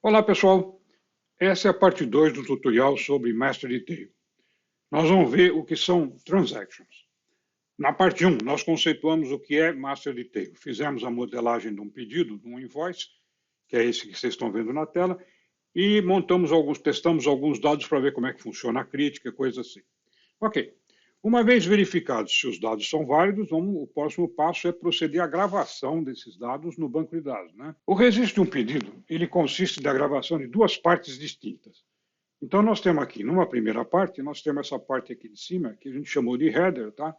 Olá pessoal, essa é a parte 2 do tutorial sobre Master Detail. Nós vamos ver o que são transactions. Na parte 1, nós conceituamos o que é Master Detail. Fizemos a modelagem de um pedido, de um invoice, que é esse que vocês estão vendo na tela, e testamos alguns dados para ver como é que funciona a crítica, coisa assim. Ok. Uma vez verificados se os dados são válidos, o próximo passo é proceder à gravação desses dados no banco de dados. Né? O registro de um pedido ele consiste da gravação de duas partes distintas. Então, nós temos aqui, numa primeira parte, nós temos essa parte aqui de cima, que a gente chamou de header, tá?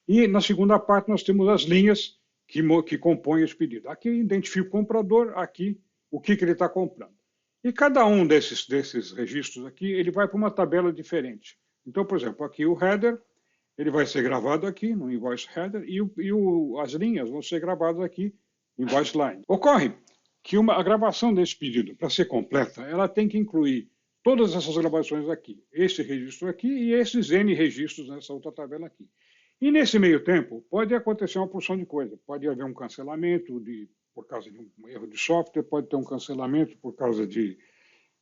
E na segunda parte, nós temos as linhas que compõem esse pedido. Aqui identifica o comprador, aqui o que ele está comprando. E cada um desses registros aqui, ele vai para uma tabela diferente. Então, por exemplo, aqui o header, ele vai ser gravado aqui no invoice header as linhas vão ser gravadas aqui em invoice line. Ocorre que a gravação desse pedido, para ser completa, ela tem que incluir todas essas gravações aqui, esse registro aqui e esses N registros nessa outra tabela aqui. E nesse meio tempo, pode acontecer uma porção de coisa. Pode haver um cancelamento por causa de um erro de software, pode ter um cancelamento por causa de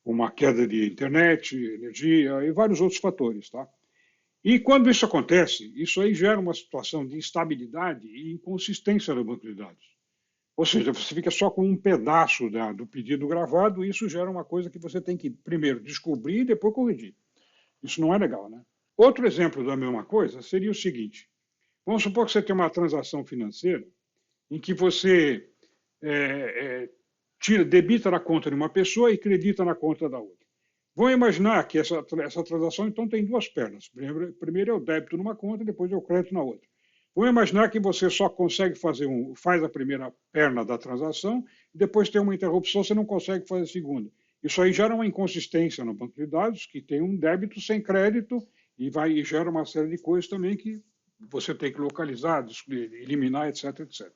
uma queda de internet, energia e vários outros fatores, tá? E quando isso acontece, isso aí gera uma situação de instabilidade e inconsistência no banco de dados. Ou seja, você fica só com um pedaço do pedido gravado e isso gera uma coisa que você tem que primeiro descobrir e depois corrigir. Isso não é legal, né? Outro exemplo da mesma coisa seria o seguinte: vamos supor que você tem uma transação financeira em que você debita na conta de uma pessoa e credita na conta da outra. Vamos imaginar que essa transação, então, tem duas pernas. Primeiro é o débito numa conta, depois é o crédito na outra. Vamos imaginar que você só consegue faz a primeira perna da transação, depois tem uma interrupção, você não consegue fazer a segunda. Isso aí gera uma inconsistência no banco de dados, que tem um débito sem crédito e gera uma série de coisas também que você tem que localizar, eliminar, etc, etc.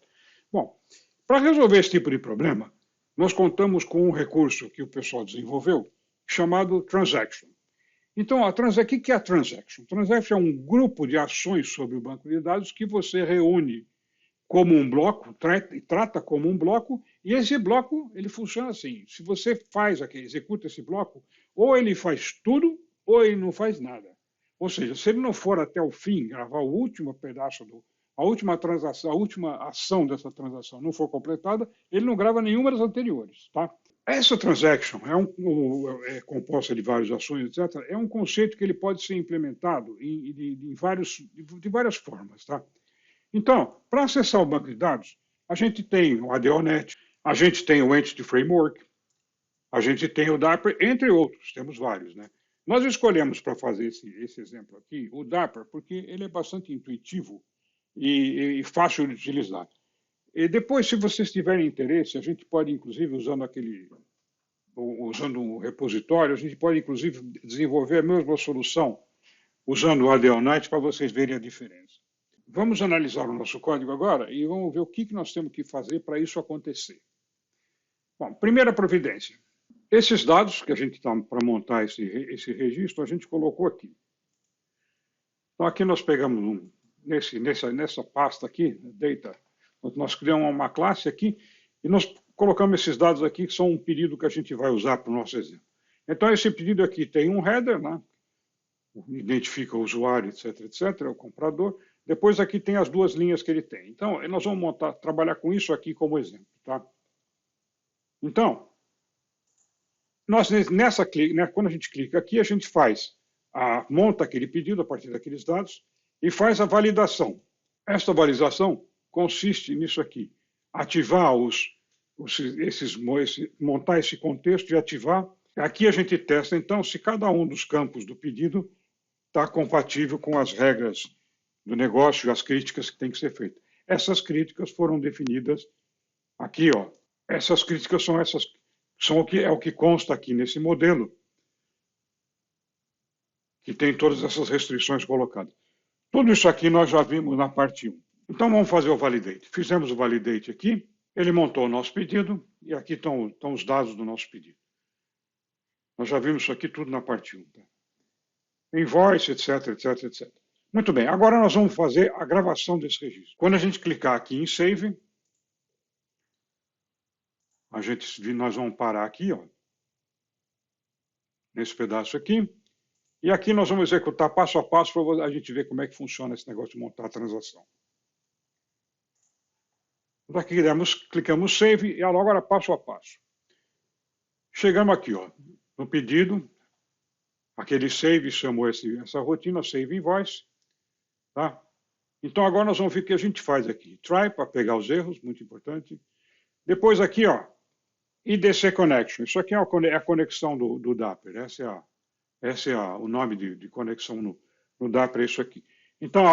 Bom, para resolver esse tipo de problema, nós contamos com um recurso que o pessoal desenvolveu, chamado transaction. Então, o que é a transaction? Transaction é um grupo de ações sobre o banco de dados que você reúne como um bloco, trata como um bloco, e esse bloco ele funciona assim. Se você executa esse bloco, ou ele faz tudo, ou ele não faz nada. Ou seja, se ele não for até o fim, gravar o último pedaço a última transação, a última ação dessa transação não for completada, ele não grava nenhuma das anteriores, tá? Essa transaction é composta de várias ações, etc. É um conceito que ele pode ser implementado de várias formas, tá? Então, para acessar o banco de dados, a gente tem o ADONet, a gente tem o Entity Framework, a gente tem o Dapper, entre outros, temos vários, né? Nós escolhemos para fazer esse exemplo aqui o Dapper porque ele é bastante intuitivo e fácil de utilizar. E depois, se vocês tiverem interesse, a gente pode, inclusive, usando um repositório, a gente pode, inclusive, desenvolver a mesma solução usando o ADONet para vocês verem a diferença. Vamos analisar o nosso código agora e vamos ver o que nós temos que fazer para isso acontecer. Bom, primeira providência. Esses dados que a gente está para montar esse registro, a gente colocou aqui. Então, aqui nós pegamos nessa pasta aqui, data, nós criamos uma classe aqui e nós colocamos esses dados aqui, que são um pedido que a gente vai usar para o nosso exemplo. Então, esse pedido aqui tem um header, né? Identifica o usuário, etc, etc, é o comprador. Depois aqui tem as duas linhas que ele tem. Então, nós vamos trabalhar com isso aqui como exemplo, tá? Então, quando a gente clica aqui, a gente monta aquele pedido a partir daqueles dados e faz a validação. Esta validação consiste nisso aqui, ativar montar esse contexto e ativar. Aqui a gente testa, então, se cada um dos campos do pedido está compatível com as regras do negócio e as críticas que têm que ser feitas. Essas críticas foram definidas aqui, ó. Essas críticas são o que consta aqui nesse modelo, que tem todas essas restrições colocadas. Tudo isso aqui nós já vimos na parte 1. Então vamos fazer o validate. Fizemos o validate aqui, ele montou o nosso pedido e aqui estão os dados do nosso pedido. Nós já vimos isso aqui tudo na parte 1. Tá? Invoice, etc, etc, etc. Muito bem, agora nós vamos fazer a gravação desse registro. Quando a gente clicar aqui em Save, nós vamos parar aqui, ó. nesse pedaço aqui. E aqui nós vamos executar passo a passo para a gente ver como é que funciona esse negócio de montar a transação. Aqui clicamos Save e agora passo a passo. Chegamos aqui, ó, no pedido, aquele Save chamou essa rotina, Save Invoice. Tá? Então agora nós vamos ver o que a gente faz aqui. Try para pegar os erros, muito importante. Depois aqui, ó, IDC Connection. Isso aqui é a conexão do Dapper. Esse é o nome de conexão no Dapper, é isso aqui. Então,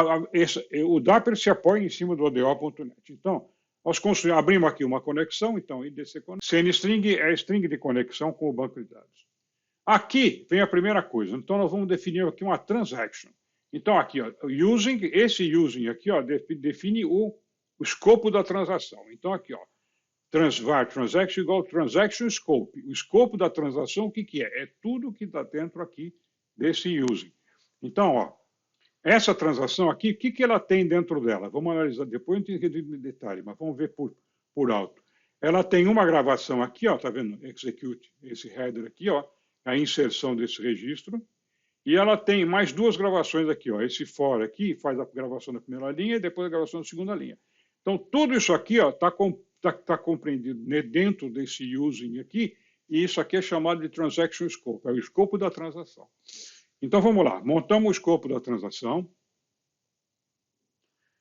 o Dapper se apoia em cima do ODO.NET. Então, nós abrimos aqui uma conexão, então, IDC Connection. CNString é a string de conexão com o banco de dados. Aqui vem a primeira coisa. Então, nós vamos definir aqui uma transaction. Então, aqui, ó, esse using aqui, ó, define o escopo da transação. Então, aqui, ó, var transaction igual transaction scope. O escopo da transação, o que é? É tudo que está dentro aqui desse using. Então, ó, essa transação aqui, o que ela tem dentro dela? Vamos analisar depois, não tem em detalhe, mas vamos ver por alto. Ela tem uma gravação aqui, ó, tá vendo? Execute, esse header aqui, ó, a inserção desse registro. E ela tem mais duas gravações aqui, ó. Esse for aqui faz a gravação da primeira linha e depois a gravação da segunda linha. Então, tudo isso aqui está compreendido dentro desse using aqui, e isso aqui é chamado de transaction scope, é o escopo da transação. Então, vamos lá. Montamos o escopo da transação.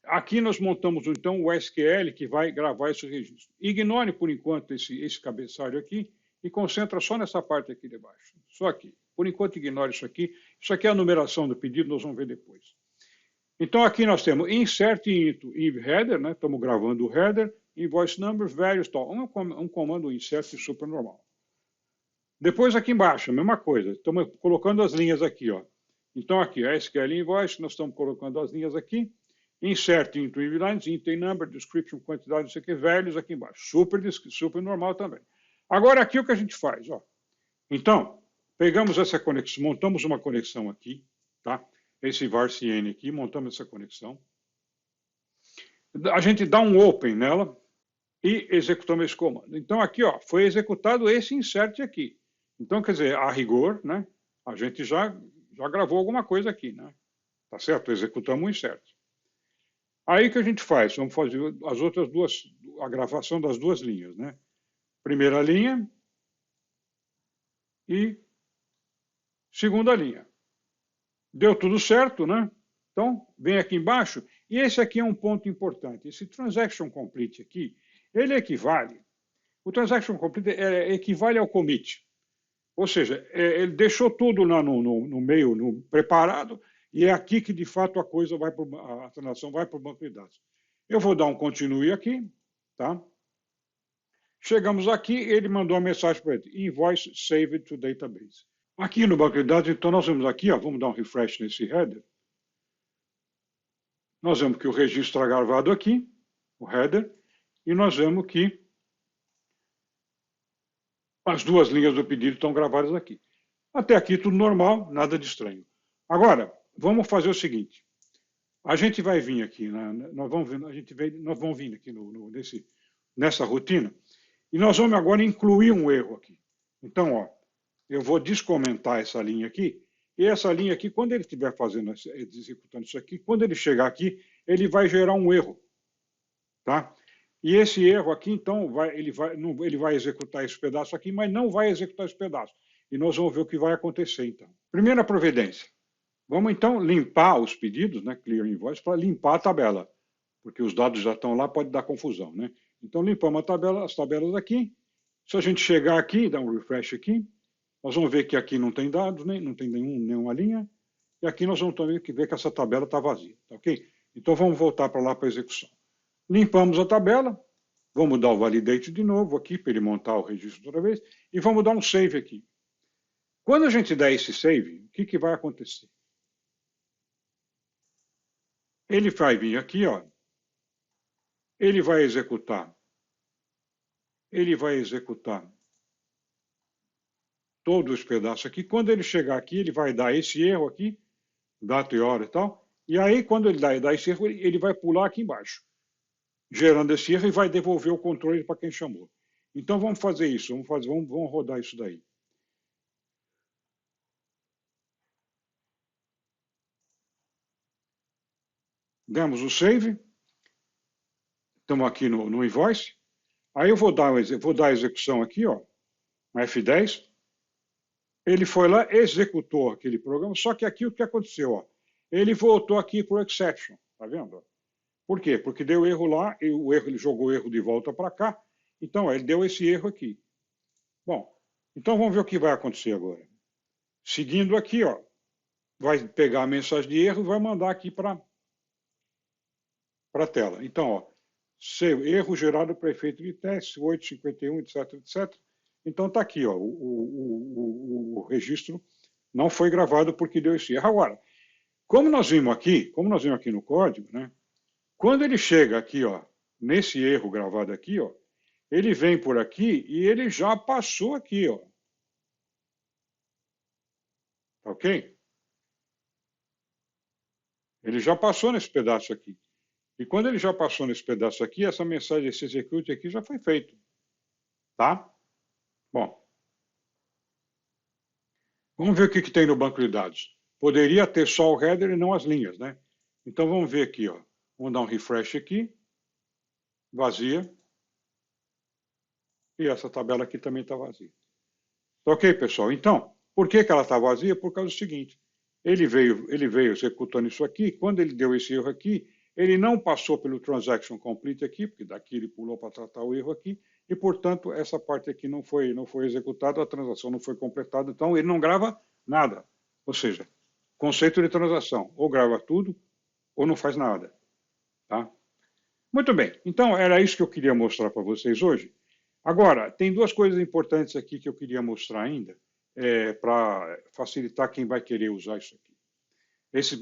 Aqui nós montamos, então, o SQL que vai gravar esse registro. Ignore, por enquanto, esse cabeçalho aqui e concentra só nessa parte aqui de baixo. Só aqui. Por enquanto, ignore isso aqui. Isso aqui é a numeração do pedido, nós vamos ver depois. Então, aqui nós temos insert into header, né? Estamos gravando o header, invoice number, values, tal. Um comando insert super normal. Depois, aqui embaixo, a mesma coisa. Estamos colocando as linhas aqui, ó. Então, aqui, a SQL invoice, nós estamos colocando as linhas aqui. Insert into lines, item number, description, quantidade, não sei o que, values aqui embaixo. Super normal também. Agora, aqui o que a gente faz, ó. Então, pegamos essa conexão, montamos uma conexão aqui, tá? Esse varcn aqui, montamos essa conexão. A gente dá um open nela e executamos esse comando. Então, aqui, ó, foi executado esse insert aqui. Então, quer dizer, a rigor, né, a gente já gravou alguma coisa aqui, né? Tá certo? Executamos o insert. Aí o que a gente faz? Vamos fazer as outras duas, a gravação das duas linhas, né? Primeira linha e segunda linha. Deu tudo certo, né? Então, vem aqui embaixo. E esse aqui é um ponto importante. Esse transaction complete aqui, ele equivale. O transaction complete equivale ao commit. Ou seja, ele deixou tudo lá no meio, preparado, e é aqui que, de fato, a transação vai para o banco de dados. Eu vou dar um continue aqui, tá? Chegamos aqui, ele mandou uma mensagem para ele, invoice saved to database. Aqui no banco de dados, então, nós vamos aqui, ó, vamos dar um refresh nesse header. Nós vemos que o registro está gravado aqui, o header, e nós vemos que as duas linhas do pedido estão gravadas aqui. Até aqui tudo normal, nada de estranho. Agora, vamos fazer o seguinte. A gente vai vir aqui, nós vamos vir aqui nessa rotina, e nós vamos agora incluir um erro aqui. Então, ó, eu vou descomentar essa linha aqui, e essa linha aqui, quando ele estiver executando isso aqui, quando ele chegar aqui, ele vai gerar um erro. Tá? E esse erro aqui, então, ele vai executar esse pedaço aqui, mas não vai executar esse pedaço. E nós vamos ver o que vai acontecer, então. Primeira providência. Vamos, então, limpar os pedidos, né, clear invoice, para limpar a tabela. Porque os dados já estão lá, pode dar confusão, né? Então, limpamos as tabelas aqui. Se a gente chegar aqui, dar um refresh aqui, nós vamos ver que aqui não tem dados, não tem nenhuma linha. E aqui nós vamos também ver que essa tabela está vazia, tá ok? Então, vamos voltar para lá para a execução. Limpamos a tabela, vamos dar o validate de novo aqui, para ele montar o registro outra vez, e vamos dar um save aqui. Quando a gente der esse save, o que vai acontecer? Ele vai vir aqui, ó, ele vai executar todos os pedaços aqui. Quando ele chegar aqui, ele vai dar esse erro aqui, data e hora e tal, e aí quando ele dá esse erro, ele vai pular aqui embaixo, gerando esse erro e vai devolver o controle para quem chamou. Então vamos fazer isso, vamos rodar isso daí. demos o save, estamos aqui no invoice, aí eu vou dar a execução aqui, ó, no F10, ele foi lá, executou aquele programa, só que aqui o que aconteceu, ó, ele voltou aqui para o exception, tá vendo? Por quê? Porque deu erro lá, e o erro, ele jogou o erro de volta para cá, então ó, ele deu esse erro aqui. Bom, então vamos ver o que vai acontecer agora. Seguindo aqui, ó, vai pegar a mensagem de erro e vai mandar aqui para a tela. Então, ó, erro gerado para efeito de teste, 851, etc, etc. Então está aqui, ó, o registro não foi gravado porque deu esse erro. Agora, como nós vimos aqui no código, né? Quando ele chega aqui, ó, nesse erro gravado aqui, ó, ele vem por aqui e ele já passou aqui, ó. Tá ok? Ele já passou nesse pedaço aqui. E quando ele já passou nesse pedaço aqui, essa mensagem, esse execute aqui já foi feito. Tá? Bom. Vamos ver o que tem no banco de dados. Poderia ter só o header e não as linhas, né? Então vamos ver aqui, ó. Vamos dar um refresh aqui. Vazia. E essa tabela aqui também está vazia. Ok, pessoal? Então, por que ela está vazia? Por causa do seguinte. Ele veio executando isso aqui. Quando ele deu esse erro aqui, ele não passou pelo transaction complete aqui, porque daqui ele pulou para tratar o erro aqui, e, portanto, essa parte aqui não foi executada, a transação não foi completada, então ele não grava nada. Ou seja, conceito de transação, ou grava tudo, ou não faz nada. Tá? Muito bem, então era isso que eu queria mostrar para vocês hoje. Agora, tem duas coisas importantes aqui que eu queria mostrar ainda, para facilitar quem vai querer usar isso aqui.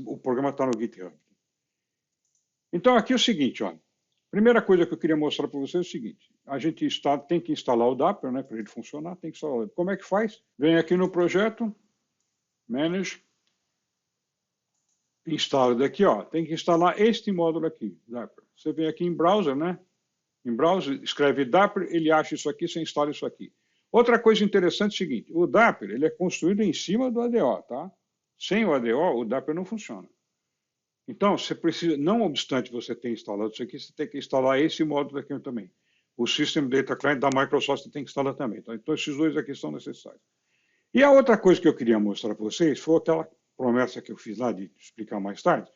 O programa está no GitHub. Então, aqui é o seguinte, ó. Primeira coisa que eu queria mostrar para vocês é o seguinte. A gente tem que instalar o Dapper, né, para ele funcionar, tem que instalar. Como é que faz? Vem aqui no projeto, Manage, instala daqui, ó. Tem que instalar este módulo aqui, Dapper. Você vem aqui em Browser, né? Em Browser, escreve Dapper, ele acha isso aqui, você instala isso aqui. Outra coisa interessante é o seguinte, o Dapper, ele é construído em cima do ADO, tá? Sem o ADO, o Dapper não funciona. Então, você precisa, não obstante você ter instalado isso aqui, você tem que instalar esse módulo aqui também. O System Data Client da Microsoft você tem que instalar também. Tá? Então, esses dois aqui são necessários. E a outra coisa que eu queria mostrar para vocês foi aquela promessa que eu fiz lá de explicar mais tarde.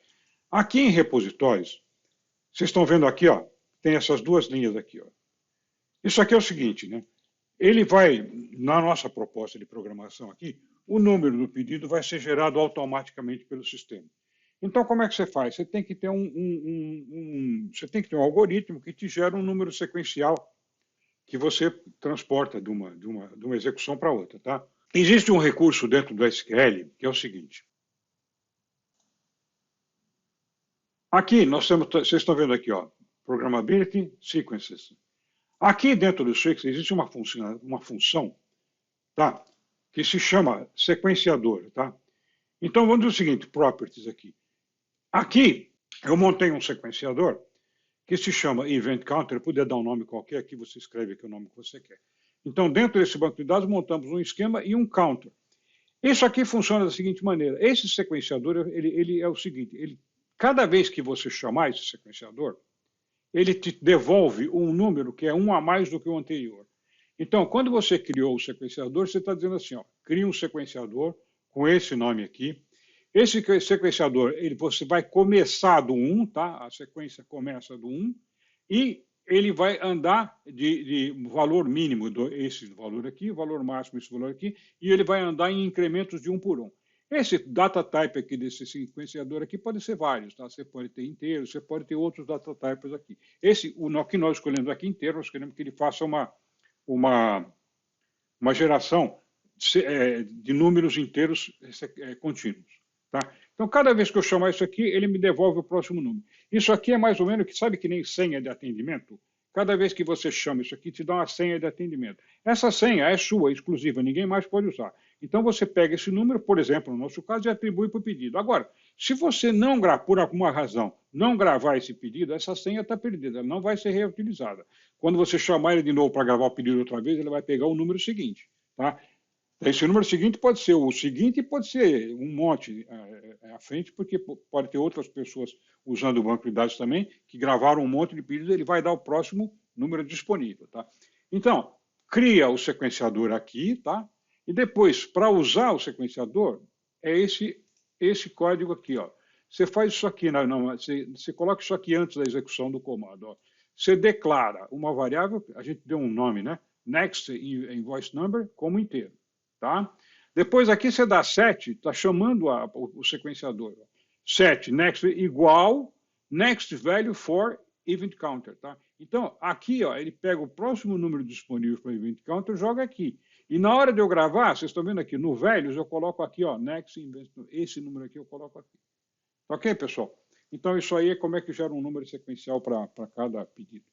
Aqui em repositórios, vocês estão vendo aqui, ó, tem essas duas linhas aqui. Ó. Isso aqui é o seguinte, né? Ele vai, na nossa proposta de programação aqui, o número do pedido vai ser gerado automaticamente pelo sistema. Então, como é que você faz? Você tem que ter um algoritmo que te gera um número sequencial que você transporta de uma execução para outra. Tá? Existe um recurso dentro do SQL que é o seguinte. Aqui, vocês estão vendo aqui, ó, Programmability Sequences. Aqui dentro do Swix existe uma função tá, que se chama sequenciador. Tá? Então, vamos dizer o seguinte, properties aqui. Aqui, eu montei um sequenciador que se chama Event Counter. Poder dar um nome qualquer, aqui você escreve aqui o nome que você quer. Então, dentro desse banco de dados, montamos um esquema e um counter. Isso aqui funciona da seguinte maneira. Esse sequenciador, ele é o seguinte, cada vez que você chamar esse sequenciador, ele te devolve um número que é um a mais do que o anterior. Então, quando você criou o sequenciador, você está dizendo assim, ó, cria um sequenciador com esse nome aqui. Esse sequenciador, você vai começar do 1, tá? A sequência começa do 1, e ele vai andar de valor mínimo, esse valor aqui, valor máximo, esse valor aqui, e ele vai andar em incrementos de 1 por 1. Esse data type aqui desse sequenciador aqui pode ser vários, tá? Você pode ter inteiros, você pode ter outros data types aqui. O que nós escolhemos aqui inteiro, nós queremos que ele faça uma geração de números inteiros contínuos. Tá? Então, cada vez que eu chamar isso aqui, ele me devolve o próximo número. Isso aqui é mais ou menos, sabe que nem senha de atendimento? Cada vez que você chama isso aqui, te dá uma senha de atendimento. Essa senha é sua, exclusiva, ninguém mais pode usar. Então, você pega esse número, por exemplo, no nosso caso, e atribui para o pedido. Agora, se você não por alguma razão, não gravar esse pedido, essa senha está perdida, ela não vai ser reutilizada. Quando você chamar ele de novo para gravar o pedido outra vez, ele vai pegar o número seguinte. Tá? Esse número seguinte pode ser o seguinte e pode ser um monte à frente, porque pode ter outras pessoas usando o banco de dados também, que gravaram um monte de pedidos, ele vai dar o próximo número disponível, tá? Então, cria o sequenciador aqui, tá? E depois, para usar o sequenciador, é esse código aqui, ó. Você faz isso aqui, você coloca isso aqui antes da execução do comando, ó. Você declara uma variável, a gente deu um nome, né? Next invoice number como inteiro, tá? Depois aqui você dá set, está chamando o sequenciador. Set next igual next value for event counter, tá? Então, aqui, ó, ele pega o próximo número disponível para o event counter e joga aqui. E na hora de eu gravar, vocês estão vendo aqui, no values eu coloco aqui, ó, next, esse número aqui eu coloco aqui. Ok, pessoal? Então, isso aí é como é que gera um número sequencial para cada pedido.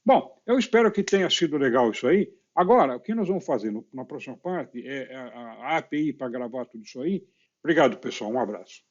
Bom, eu espero que tenha sido legal isso aí. Agora, o que nós vamos fazer na próxima parte é a API para gravar tudo isso aí. Obrigado, pessoal. Um abraço.